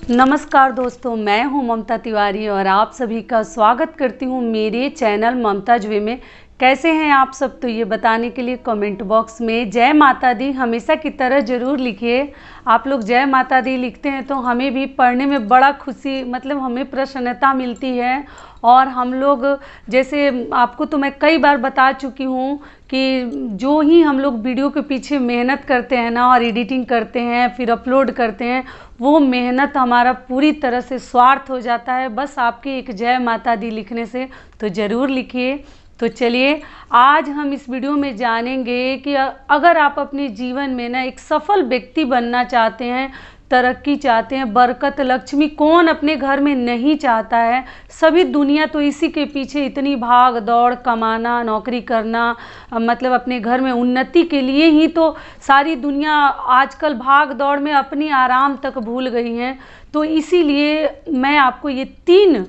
नमस्कार दोस्तों, मैं हूं ममता तिवारी और आप सभी का स्वागत करती हूं मेरे चैनल ममताज वे में। कैसे हैं आप सब? तो ये बताने के लिए कमेंट बॉक्स में जय माता दी हमेशा की तरह ज़रूर लिखिए। आप लोग जय माता दी लिखते हैं तो हमें भी पढ़ने में बड़ा खुशी हमें प्रसन्नता मिलती है। और हम लोग जैसे आपको तो मैं कई बार बता चुकी हूँ कि जो ही हम लोग वीडियो के पीछे मेहनत करते हैं ना और एडिटिंग करते हैं फिर अपलोड करते हैं, वो मेहनत हमारा पूरी तरह से स्वार्थ हो जाता है बस आपके एक जय माता दी लिखने से। तो ज़रूर लिखिए। तो चलिए आज हम इस वीडियो में जानेंगे कि अगर आप अपने जीवन में ना एक सफल व्यक्ति बनना चाहते हैं, तरक्की चाहते हैं, बरकत लक्ष्मी कौन अपने घर में नहीं चाहता है। सभी दुनिया तो इसी के पीछे इतनी भाग दौड़, कमाना, नौकरी करना, अपने घर में उन्नति के लिए ही तो सारी दुनिया आजकल भाग दौड़ में अपनी आराम तक भूल गई है। तो इसीलिए मैं आपको ये 3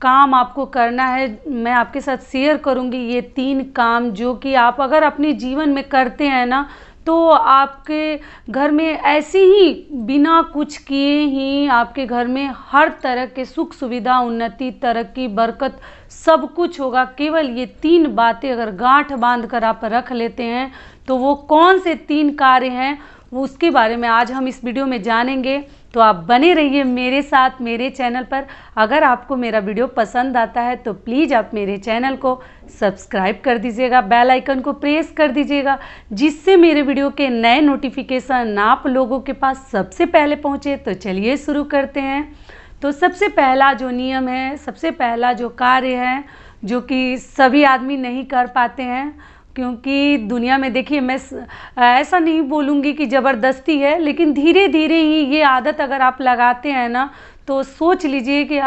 काम आपको करना है, मैं आपके साथ शेयर करूंगी ये 3 काम जो कि आप अगर अपने जीवन में करते हैं ना तो आपके घर में ऐसे ही बिना कुछ किए ही आपके घर में हर तरह के सुख सुविधा, उन्नति, तरक्की, बरकत सब कुछ होगा। केवल ये 3 बातें अगर गांठ बांध कर आप रख लेते हैं तो वो कौन से 3 कार्य हैं वो उसके बारे में आज हम इस वीडियो में जानेंगे। तो आप बने रहिए मेरे साथ मेरे चैनल पर। अगर आपको मेरा वीडियो पसंद आता है तो प्लीज़ आप मेरे चैनल को सब्सक्राइब कर दीजिएगा, बेल आइकन को प्रेस कर दीजिएगा जिससे मेरे वीडियो के नए नोटिफिकेशन आप लोगों के पास सबसे पहले पहुंचे। तो चलिए शुरू करते हैं। तो सबसे पहला जो नियम है, सबसे पहला जो कार्य है जो कि सभी आदमी नहीं कर पाते हैं, क्योंकि दुनिया में देखिए मैं ऐसा नहीं बोलूँगी कि ज़बरदस्ती है, लेकिन धीरे धीरे ही ये आदत अगर आप लगाते हैं ना तो सोच लीजिए कि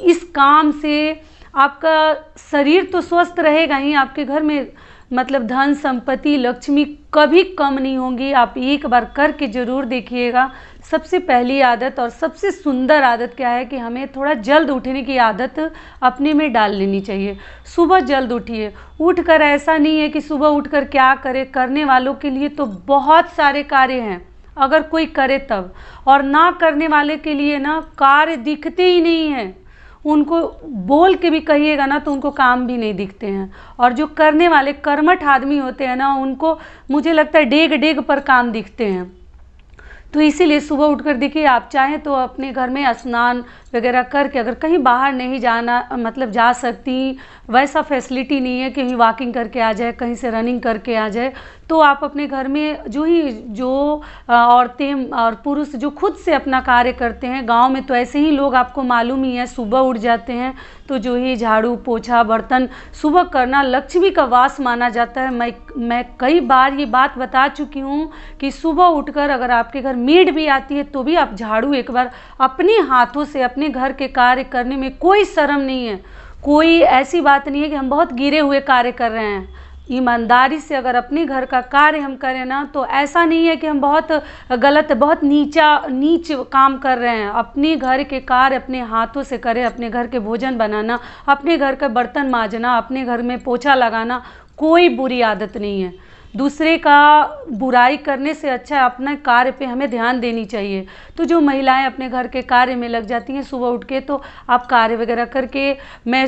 इस काम से आपका शरीर तो स्वस्थ रहेगा ही, आपके घर में धन संपत्ति लक्ष्मी कभी कम नहीं होंगी। आप एक बार करके ज़रूर देखिएगा। सबसे पहली आदत और सबसे सुंदर आदत क्या है कि हमें थोड़ा जल्द उठने की आदत अपने में डाल लेनी चाहिए। सुबह जल्द उठिए। उठकर ऐसा नहीं है कि सुबह उठकर क्या करे, करने वालों के लिए तो बहुत सारे कार्य हैं अगर कोई करे तब, और ना करने वाले के लिए ना कार्य दिखते ही नहीं हैं। उनको बोल के भी कहिएगा ना तो उनको काम भी नहीं दिखते हैं। और जो करने वाले कर्मठ आदमी होते हैं ना उनको मुझे लगता है डेग डेग पर काम दिखते हैं। तो इसीलिए सुबह उठकर देखिए, आप चाहें तो अपने घर में स्नान वगैरह करके, अगर कहीं बाहर नहीं जाना जा सकती, वैसा फैसिलिटी नहीं है कहीं वॉकिंग करके आ जाए, कहीं से रनिंग करके आ जाए, तो आप अपने घर में जो औरतें और पुरुष जो खुद से अपना कार्य करते हैं, गांव में तो ऐसे ही लोग आपको मालूम ही है, सुबह उठ जाते हैं तो जो ही झाड़ू पोछा बर्तन सुबह करना लक्ष्मी का वास माना जाता है। मैं कई बार ये बात बता चुकी हूँ कि सुबह उठकर अगर आपके घर मेड भी आती है तो भी आप झाड़ू एक बार अपने हाथों से अपने घर के कार्य करने में कोई शर्म नहीं है। कोई ऐसी बात नहीं है कि हम बहुत गिरे हुए कार्य कर रहे हैं। ईमानदारी से अगर अपने घर का कार्य हम करें ना तो ऐसा नहीं है कि हम बहुत गलत, बहुत नीच काम कर रहे हैं। अपने घर के कार्य अपने हाथों से करें। अपने घर के भोजन बनाना, अपने घर का बर्तन मांजना, अपने घर में पोछा लगाना कोई बुरी आदत नहीं है। दूसरे का बुराई करने से अच्छा अपने कार्य पे हमें ध्यान देनी चाहिए। तो जो महिलाएं अपने घर के कार्य में लग जाती हैं सुबह उठ के, तो आप कार्य वगैरह करके, मैं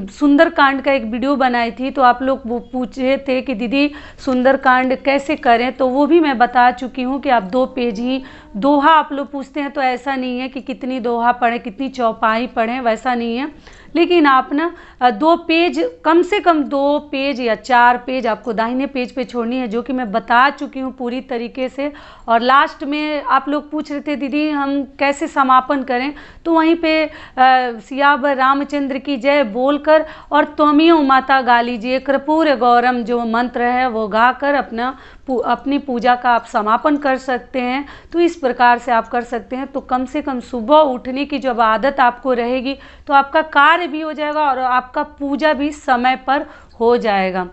सुंदरकांड का एक वीडियो बनाई थी तो आप लोग वो पूछे थे कि दीदी सुंदरकांड कैसे करें, तो वो भी मैं बता चुकी हूँ कि आप 2 पेज ही दोहा आप लोग पूछते हैं, तो ऐसा नहीं है कि कितनी दोहा पढ़ें, कितनी चौपाई पढ़ें, वैसा नहीं है। लेकिन आप ना 2 पेज, कम से कम 2 पेज या 4 पेज आपको दाहिने पेज पे छोड़नी है, जो कि मैं बता चुकी हूँ पूरी तरीके से। और लास्ट में आप लोग पूछ रहे थे दीदी हम कैसे समापन करें, तो वहीं पे सियावर रामचंद्र की जय बोलकर और त्वमेव माता गा लीजिए। कर्पूर गौरम जो मंत्र है वो गाकर अपनी पूजा का आप समापन कर सकते हैं। तो इस प्रकार से आप कर सकते हैं। तो कम से कम सुबह उठने की जब आदत आपको रहेगी तो आपका कार्य भी हो जाएगा और आपका पूजा भी समय पर हो जाएगा।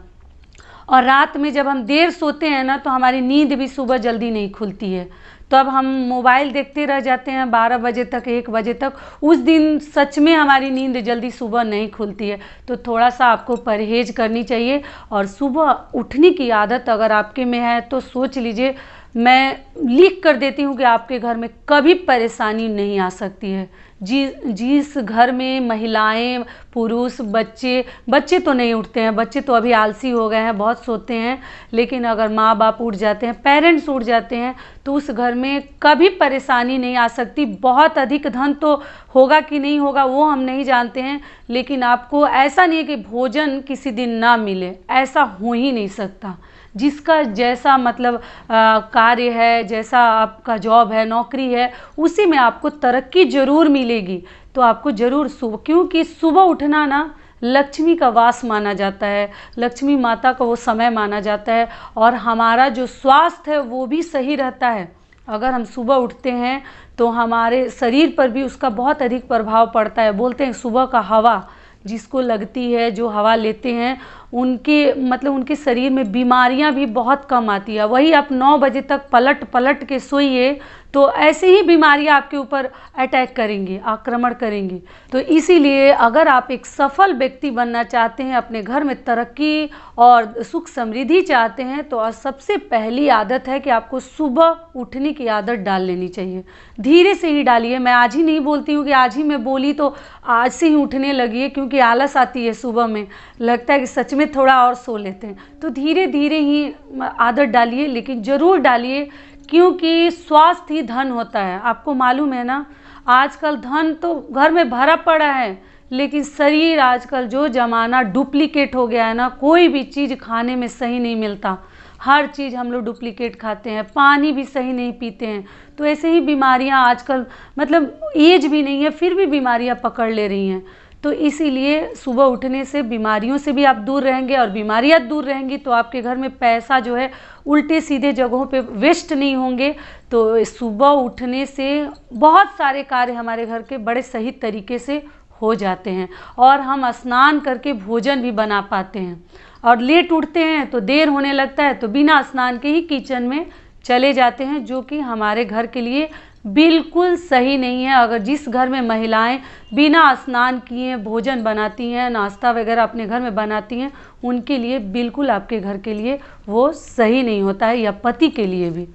और रात में जब हम देर सोते हैं ना तो हमारी नींद भी सुबह जल्दी नहीं खुलती है। तो अब हम मोबाइल देखते रह जाते हैं 12 बजे तक, 1 बजे तक। उस दिन सच में हमारी नींद जल्दी सुबह नहीं खुलती है। तो थोड़ा सा आपको परहेज करनी चाहिए। और सुबह उठने की आदत अगर आपके में है तो सोच लीजिए मैं लिख कर देती हूँ कि आपके घर में कभी परेशानी नहीं आ सकती है। जिस घर में महिलाएं, पुरुष, बच्चे तो नहीं उठते हैं, बच्चे तो अभी आलसी हो गए हैं, बहुत सोते हैं, लेकिन अगर माँ बाप उठ जाते हैं, पेरेंट्स उठ जाते हैं, तो उस घर में कभी परेशानी नहीं आ सकती। बहुत अधिक धन तो होगा कि नहीं होगा वो हम नहीं जानते हैं, लेकिन आपको ऐसा नहीं है कि भोजन किसी दिन ना मिले, ऐसा हो ही नहीं सकता। जिसका जैसा मतलब कार्य है, जैसा आपका जॉब है, नौकरी है, उसी में आपको तरक्की जरूर मिलेगी। तो आपको जरूर सुबह, क्योंकि सुबह उठना ना लक्ष्मी का वास माना जाता है, लक्ष्मी माता का वो समय माना जाता है, और हमारा जो स्वास्थ्य है वो भी सही रहता है। अगर हम सुबह उठते हैं तो हमारे शरीर पर भी उसका बहुत अधिक प्रभाव पड़ता है। बोलते हैं सुबह का हवा जिसको लगती है, जो हवा लेते हैं, उनके मतलब उनके शरीर में बीमारियां भी बहुत कम आती है। वही आप 9 बजे तक पलट पलट के सोइए तो ऐसे ही बीमारियां आपके ऊपर अटैक करेंगी, आक्रमण करेंगी। तो इसीलिए अगर आप एक सफल व्यक्ति बनना चाहते हैं, अपने घर में तरक्की और सुख समृद्धि चाहते हैं, तो सबसे पहली आदत है कि आपको सुबह उठने की आदत डाल लेनी चाहिए। धीरे से ही डालिए। मैं आज ही नहीं बोलती हूँ कि आज ही मैं बोली तो आज से ही उठने लगी, क्योंकि आलस आती है सुबह में, लगता है कि सच में थोड़ा और सो लेते हैं। तो धीरे धीरे ही आदत डालिए, लेकिन ज़रूर डालिए, क्योंकि स्वास्थ्य ही धन होता है। आपको मालूम है ना, आजकल धन तो घर में भरा पड़ा है, लेकिन शरीर आजकल जो ज़माना डुप्लीकेट हो गया है ना, कोई भी चीज़ खाने में सही नहीं मिलता। हर चीज़ हम लोग डुप्लीकेट खाते हैं, पानी भी सही नहीं पीते हैं। तो ऐसे ही बीमारियां आजकल, मतलब एज भी नहीं है फिर भी बीमारियां पकड़ ले रही हैं। तो इसीलिए सुबह उठने से बीमारियों से भी आप दूर रहेंगे, और बीमारियां दूर रहेंगी तो आपके घर में पैसा जो है उल्टे सीधे जगहों पे वेस्ट नहीं होंगे। तो सुबह उठने से बहुत सारे कार्य हमारे घर के बड़े सही तरीके से हो जाते हैं, और हम स्नान करके भोजन भी बना पाते हैं। और लेट उठते हैं तो देर होने लगता है, तो बिना स्नान के ही किचन में चले जाते हैं, जो कि हमारे घर के लिए बिल्कुल सही नहीं है। अगर जिस घर में महिलाएं बिना स्नान किए भोजन बनाती हैं, नाश्ता वगैरह अपने घर में बनाती हैं, उनके लिए बिल्कुल आपके घर के लिए वो सही नहीं होता है, या पति के लिए भी।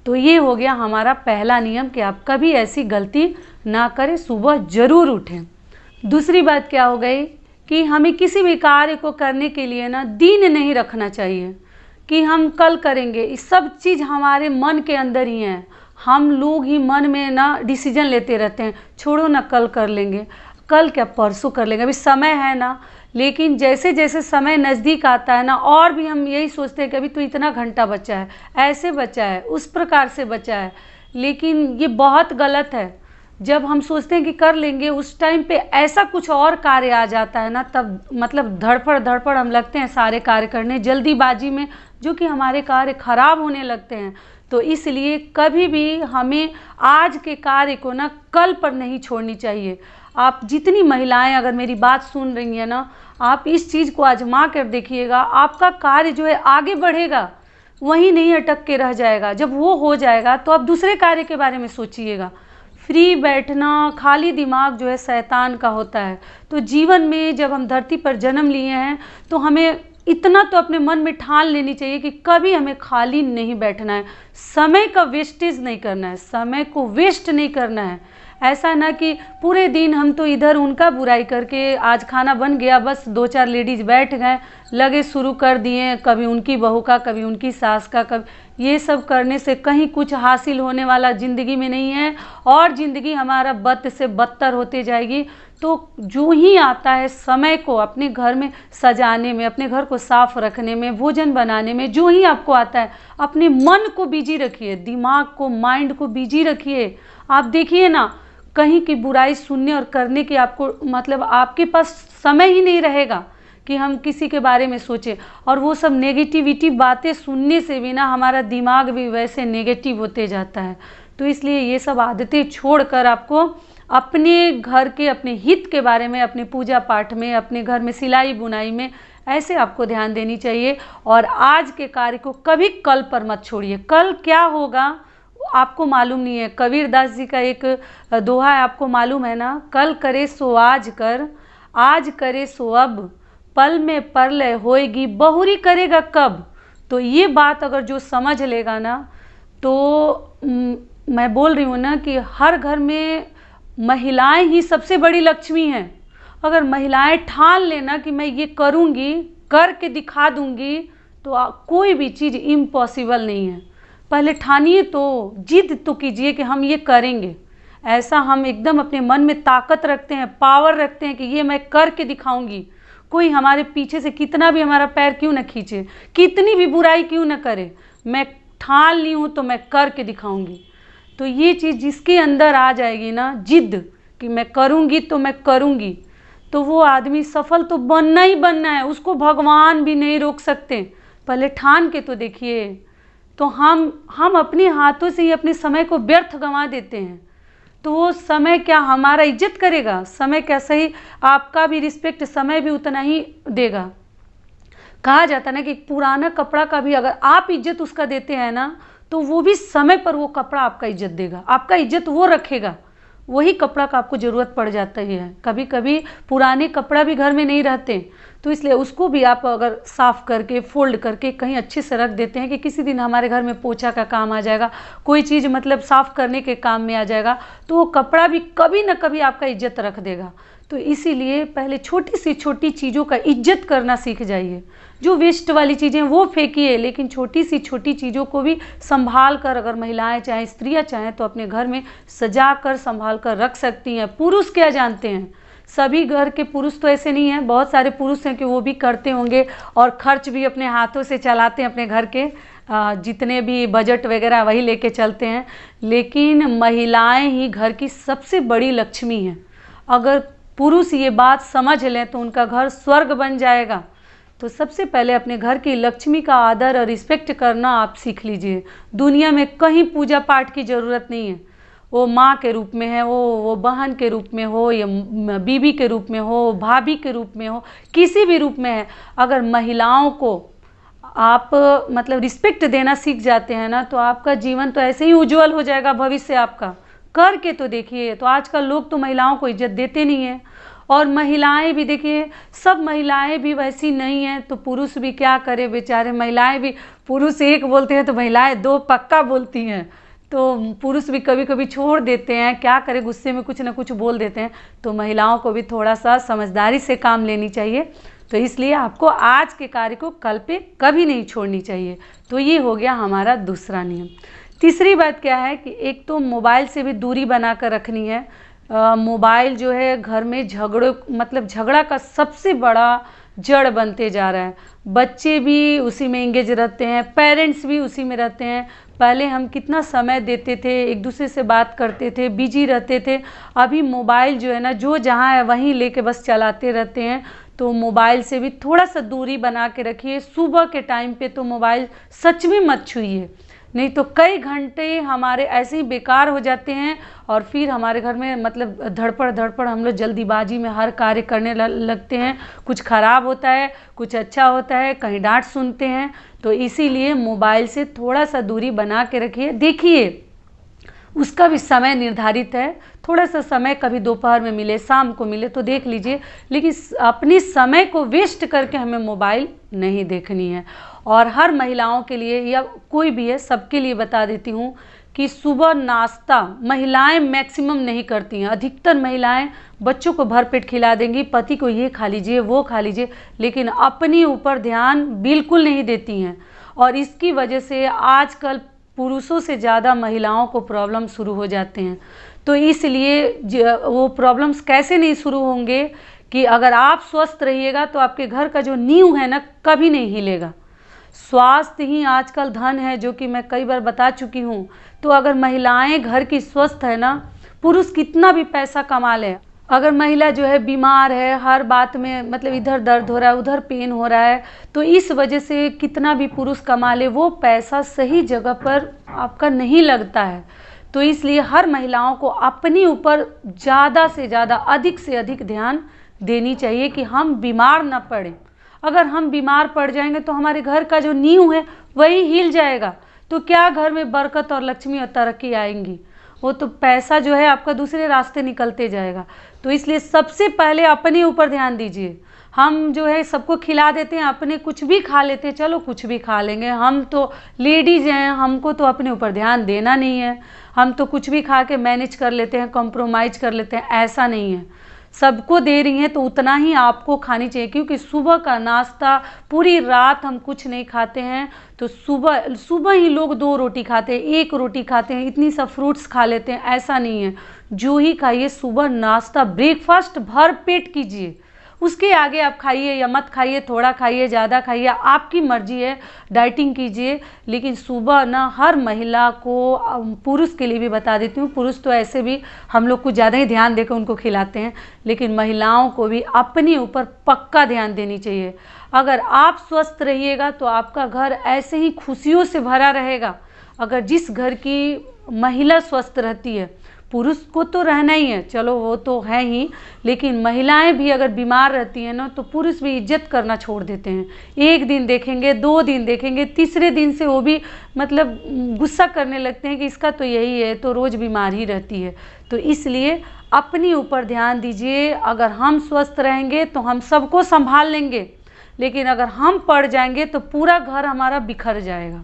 तो ये हो गया हमारा पहला नियम कि आप कभी ऐसी गलती ना करें, सुबह ज़रूर उठें। दूसरी बात क्या हो गई कि हमें किसी भी कार्य को करने के लिए ना दिन नहीं रखना चाहिए कि हम कल करेंगे। ये सब चीज़ हमारे मन के अंदर ही है। हम लोग ही मन में ना डिसीजन लेते रहते हैं, छोड़ो ना कल कर लेंगे, कल क्या परसों कर लेंगे, अभी समय है ना। लेकिन जैसे जैसे समय नज़दीक आता है ना, और भी हम यही सोचते हैं कि अभी तो इतना घंटा बचा है, ऐसे बचा है, उस प्रकार से बचा है। लेकिन ये बहुत गलत है। जब हम सोचते हैं कि कर लेंगे, उस टाइम पे ऐसा कुछ और कार्य आ जाता है ना, तब मतलब धड़पड़ हम लगते हैं सारे कार्य करने जल्दीबाजी में, जो कि हमारे कार्य खराब होने लगते हैं। तो इसलिए कभी भी हमें आज के कार्य को ना कल पर नहीं छोड़नी चाहिए। आप जितनी महिलाएं अगर मेरी बात सुन रही हैं ना, आप इस चीज़ को आजमा कर देखिएगा, आपका कार्य जो है आगे बढ़ेगा, वहीं नहीं अटक के रह जाएगा। जब वो हो जाएगा तो आप दूसरे कार्य के बारे में सोचिएगा। फ्री बैठना, खाली दिमाग जो है शैतान का होता है। तो जीवन में जब हम धरती पर जन्म लिए हैं, तो हमें इतना तो अपने मन में ठान लेनी चाहिए कि कभी हमें खाली नहीं बैठना है, समय का वेस्टेज नहीं करना है, समय को वेस्ट नहीं करना है। ऐसा ना कि पूरे दिन हम तो इधर उनका बुराई करके, आज खाना बन गया, बस 2-4 लेडीज बैठ गए, लगे शुरू कर दिए, कभी उनकी बहू का, कभी उनकी सास का, कभी ये सब करने से कहीं कुछ हासिल होने वाला ज़िंदगी में नहीं है, और ज़िंदगी हमारा बद से बदतर होते जाएगी। तो जो ही आता है समय को अपने घर में सजाने में, अपने घर को साफ रखने में, भोजन बनाने में, जो ही आपको आता है, अपने मन को बिजी रखिए, दिमाग को, माइंड को बिजी रखिए। आप देखिए ना, कहीं की बुराई सुनने और करने की आपको मतलब आपके पास समय ही नहीं रहेगा कि हम किसी के बारे में सोचें। और वो सब नेगेटिविटी बातें सुनने से भी ना हमारा दिमाग भी वैसे नेगेटिव होते जाता है। तो इसलिए ये सब आदतें छोड़कर आपको अपने घर के, अपने हित के बारे में, अपने पूजा पाठ में, अपने घर में सिलाई बुनाई में, ऐसे आपको ध्यान देनी चाहिए। और आज के कार्य को कभी कल पर मत छोड़िए। कल क्या होगा आपको मालूम नहीं है। कबीरदास जी का एक दोहा है, आपको मालूम है ना, कल करे सो आज कर, आज करे सो अब, पल में परलय होएगी, बहुरी करेगा कब। तो ये बात अगर जो समझ लेगा ना, तो मैं बोल रही हूँ ना कि हर घर में महिलाएं ही सबसे बड़ी लक्ष्मी हैं। अगर महिलाएं ठान लेना कि मैं ये करूँगी, करके दिखा दूँगी, तो कोई भी चीज़ इम्पॉसिबल नहीं है। पहले ठानिए, तो जिद तो कीजिए कि हम ये करेंगे। ऐसा हम एकदम अपने मन में ताकत रखते हैं, पावर रखते हैं कि ये मैं करके दिखाऊंगी। कोई हमारे पीछे से कितना भी हमारा पैर क्यों न खींचे, कितनी भी बुराई क्यों न करे, मैं ठान ली हूँ तो मैं करके दिखाऊंगी। तो ये चीज़ जिसके अंदर आ जाएगी ना, जिद कि मैं करूँगी तो मैं करूँगी, तो वो आदमी सफल तो बनना ही बनना है। उसको भगवान भी नहीं रोक सकते। पहले ठान के तो देखिए। तो हम अपने हाथों से ही अपने समय को व्यर्थ गंवा देते हैं। तो वो समय क्या हमारा इज्जत करेगा? समय क्या सही आपका भी रिस्पेक्ट समय भी उतना ही देगा। कहा जाता है ना कि पुराना कपड़ा का भी अगर आप इज्जत उसका देते हैं ना, तो वो भी समय पर वो कपड़ा आपका इज्जत देगा, आपका इज्जत वो रखेगा। वही कपड़ा का आपको ज़रूरत पड़ जाता ही है। कभी कभी पुराने कपड़ा भी घर में नहीं रहते, तो इसलिए उसको भी आप अगर साफ़ करके फोल्ड करके कहीं अच्छे से रख देते हैं कि किसी दिन हमारे घर में पोछा का काम आ जाएगा, कोई चीज़ मतलब साफ़ करने के काम में आ जाएगा, तो वो कपड़ा भी कभी ना कभी आपका इज्जत रख देगा। तो इसीलिए पहले छोटी सी छोटी चीज़ों का इज्जत करना सीख जाइए। जो वेस्ट वाली चीज़ें वो फेंकिए, लेकिन छोटी सी छोटी चीज़ों को भी संभाल कर, अगर महिलाएं चाहें, स्त्रियां चाहें, तो अपने घर में सजा कर संभाल कर रख सकती हैं। पुरुष क्या जानते हैं? सभी घर के पुरुष तो ऐसे नहीं हैं, बहुत सारे पुरुष हैं कि वो भी करते होंगे और खर्च भी अपने हाथों से चलाते हैं। अपने घर के जितने भी बजट वगैरह वही लेके चलते हैं। लेकिन महिलाएं ही घर की सबसे बड़ी लक्ष्मी हैं। अगर पुरुष ये बात समझ लें तो उनका घर स्वर्ग बन जाएगा। तो सबसे पहले अपने घर की लक्ष्मी का आदर और रिस्पेक्ट करना आप सीख लीजिए। दुनिया में कहीं पूजा पाठ की ज़रूरत नहीं है। वो माँ के रूप में है, वो बहन के रूप में हो, या बीवी के रूप में हो, भाभी के रूप में हो, किसी भी रूप में है। अगर महिलाओं को आप मतलब रिस्पेक्ट देना सीख जाते हैं ना, तो आपका जीवन तो ऐसे ही उज्जवल हो जाएगा। भविष्य आपका करके तो देखिए। तो आजकल लोग तो महिलाओं को इज्जत देते नहीं हैं। और महिलाएं भी देखिए, सब महिलाएं भी वैसी नहीं हैं, तो पुरुष भी क्या करे बेचारे। महिलाएं भी, पुरुष एक बोलते हैं तो महिलाएं दो पक्का बोलती हैं। तो पुरुष भी कभी कभी छोड़ देते हैं, क्या करे, गुस्से में कुछ ना कुछ बोल देते हैं। तो महिलाओं को भी थोड़ा सा समझदारी से काम लेनी चाहिए। तो इसलिए आपको आज के कार्य को कल पे कभी नहीं छोड़नी चाहिए। तो ये हो गया हमारा दूसरा नियम। तीसरी बात क्या है कि एक तो मोबाइल से भी दूरी बना कर रखनी है। मोबाइल जो है घर में झगड़ा का सबसे बड़ा जड़ बनते जा रहा है। बच्चे भी उसी में इंगेज रहते हैं, पेरेंट्स भी उसी में रहते हैं। पहले हम कितना समय देते थे, एक दूसरे से बात करते थे, बिजी रहते थे। अभी मोबाइल जो है ना, जो जहाँ है वहीं लेके बस चलाते रहते हैं। तो मोबाइल से भी थोड़ा सा दूरी बना के रखिए। सुबह के टाइम पे तो मोबाइल सच में मत छूइए, नहीं तो कई घंटे हमारे ऐसे ही बेकार हो जाते हैं। और फिर हमारे घर में मतलब धड़पड़ हम लोग जल्दीबाजी में हर कार्य करने लगते हैं। कुछ ख़राब होता है, कुछ अच्छा होता है, कहीं डांट सुनते हैं। तो इसीलिए मोबाइल से थोड़ा सा दूरी बना के रखिए। देखिए, उसका भी समय निर्धारित है। थोड़ा सा समय कभी दोपहर में मिले, शाम को मिले तो देख लीजिए, लेकिन अपने समय को वेस्ट करके हमें मोबाइल नहीं देखनी है। और हर महिलाओं के लिए या कोई भी है, सबके लिए बता देती हूँ कि सुबह नाश्ता महिलाएं मैक्सिमम नहीं करती हैं। अधिकतर महिलाएं बच्चों को भरपेट खिला देंगी, पति को ये खा लीजिए, वो खा लीजिए, लेकिन अपने ऊपर ध्यान बिल्कुल नहीं देती हैं। और इसकी वजह से आजकल पुरुषों से ज़्यादा महिलाओं को प्रॉब्लम शुरू हो जाते हैं। तो इसलिए वो प्रॉब्लम्स कैसे नहीं शुरू होंगे कि अगर आप स्वस्थ रहिएगा तो आपके घर का जो नींव है ना, कभी नहीं हिलेगा। स्वास्थ्य ही आजकल धन है, जो कि मैं कई बार बता चुकी हूँ। तो अगर महिलाएं घर की स्वस्थ है ना, पुरुष कितना भी पैसा कमा ले, अगर महिला जो है बीमार है, हर बात में मतलब इधर दर्द हो रहा है, उधर पेन हो रहा है, तो इस वजह से कितना भी पुरुष कमा ले, वो पैसा सही जगह पर आपका नहीं लगता है। तो इसलिए हर महिलाओं को अपने ऊपर ज़्यादा से ज़्यादा, अधिक से अधिक ध्यान देनी चाहिए कि हम बीमार ना पड़ें। अगर हम बीमार पड़ जाएंगे तो हमारे घर का जो नींव है वही हिल जाएगा। तो क्या घर में बरकत और लक्ष्मी और तरक्की आएंगी? वो तो पैसा जो है आपका दूसरे रास्ते निकलते जाएगा। तो इसलिए सबसे पहले अपने ऊपर ध्यान दीजिए। हम जो है सबको खिला देते हैं, अपने कुछ भी खा लेते हैं, चलो कुछ भी खा लेंगे, हम तो लेडीज़ हैं, हमको तो अपने ऊपर ध्यान देना नहीं है, हम तो कुछ भी खा के मैनेज कर लेते हैं, कॉम्प्रोमाइज़ कर लेते हैं। ऐसा नहीं है, सबको दे रही हैं तो उतना ही आपको खानी चाहिए, क्योंकि सुबह का नाश्ता, पूरी रात हम कुछ नहीं खाते हैं तो सुबह सुबह ही लोग 2 रोटी खाते हैं, 1 रोटी खाते हैं, इतनी सब फ्रूट्स खा लेते हैं। ऐसा नहीं है, जो ही खाइए सुबह नाश्ता, ब्रेकफास्ट भर पेट कीजिए, उसके आगे आप खाइए या मत खाइए, थोड़ा खाइए ज़्यादा खाइए, आपकी मर्जी है, डाइटिंग कीजिए। लेकिन सुबह ना हर महिला को, पुरुष के लिए भी बता देती हूँ, पुरुष तो ऐसे भी हम लोग कुछ ज़्यादा ही ध्यान देकर उनको खिलाते हैं, लेकिन महिलाओं को भी अपने ऊपर पक्का ध्यान देनी चाहिए। अगर आप स्वस्थ रहिएगा तो आपका घर ऐसे ही खुशियों से भरा रहेगा। अगर जिस घर की महिला स्वस्थ रहती है, पुरुष को तो रहना ही है, चलो वो तो है ही, लेकिन महिलाएं भी अगर बीमार रहती हैं ना तो पुरुष भी इज्जत करना छोड़ देते हैं। 1 दिन देखेंगे, 2 दिन देखेंगे, तीसरे दिन से वो भी मतलब गुस्सा करने लगते हैं कि इसका तो यही है, तो रोज़ बीमार ही रहती है। तो इसलिए अपने ऊपर ध्यान दीजिए। अगर हम स्वस्थ रहेंगे तो हम सबको संभाल लेंगे, लेकिन अगर हम पड़ जाएंगे तो पूरा घर हमारा बिखर जाएगा।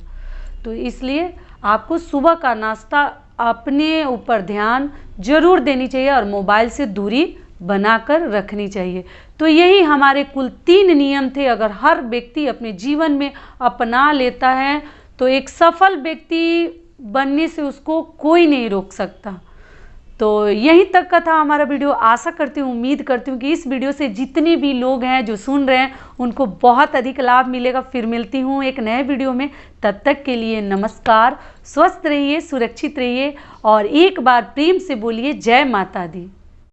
तो इसलिए आपको सुबह का नाश्ता अपने ऊपर ध्यान जरूर देनी चाहिए और मोबाइल से दूरी बनाकर रखनी चाहिए। तो यही हमारे कुल 3 नियम थे। अगर हर व्यक्ति अपने जीवन में अपना लेता है तो एक सफल व्यक्ति बनने से उसको कोई नहीं रोक सकता। तो यहीं तक का था हमारा वीडियो। आशा करती हूँ, उम्मीद करती हूँ कि इस वीडियो से जितने भी लोग हैं जो सुन रहे हैं उनको बहुत अधिक लाभ मिलेगा। फिर मिलती हूँ एक नए वीडियो में, तब तक के लिए नमस्कार। स्वस्थ रहिए, सुरक्षित रहिए और एक बार प्रेम से बोलिए जय माता दी।